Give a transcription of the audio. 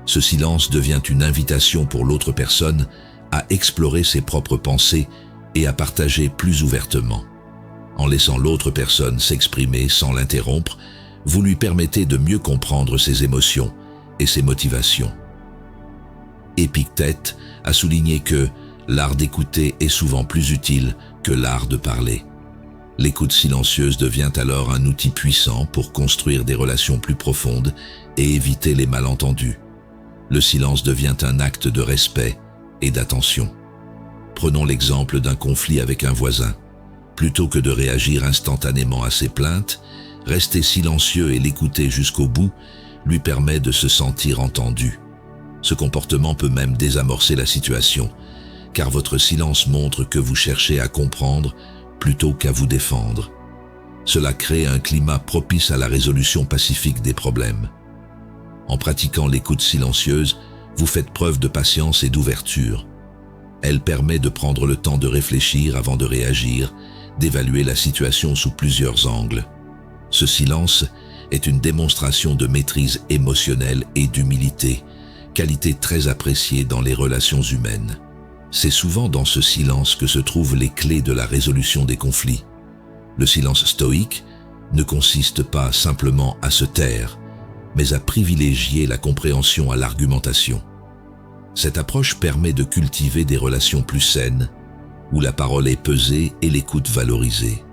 Ce silence devient une invitation pour l'autre personne à explorer ses propres pensées et à partager plus ouvertement. En laissant l'autre personne s'exprimer sans l'interrompre, vous lui permettez de mieux comprendre ses émotions et ses motivations. Épictète a souligné que l'art d'écouter est souvent plus utile que l'art de parler. L'écoute silencieuse devient alors un outil puissant pour construire des relations plus profondes et éviter les malentendus. Le silence devient un acte de respect et d'attention. Prenons l'exemple d'un conflit avec un voisin. Plutôt que de réagir instantanément à ses plaintes, rester silencieux et l'écouter jusqu'au bout lui permet de se sentir entendu. Ce comportement peut même désamorcer la situation, car votre silence montre que vous cherchez à comprendre plutôt qu'à vous défendre. Cela crée un climat propice à la résolution pacifique des problèmes. En pratiquant l'écoute silencieuse, vous faites preuve de patience et d'ouverture. Elle permet de prendre le temps de réfléchir avant de réagir, d'évaluer la situation sous plusieurs angles. Ce silence est une démonstration de maîtrise émotionnelle et d'humilité, qualité très appréciée dans les relations humaines. C'est souvent dans ce silence que se trouvent les clés de la résolution des conflits. Le silence stoïque ne consiste pas simplement à se taire, mais à privilégier la compréhension à l'argumentation. Cette approche permet de cultiver des relations plus saines, où la parole est pesée et l'écoute valorisée.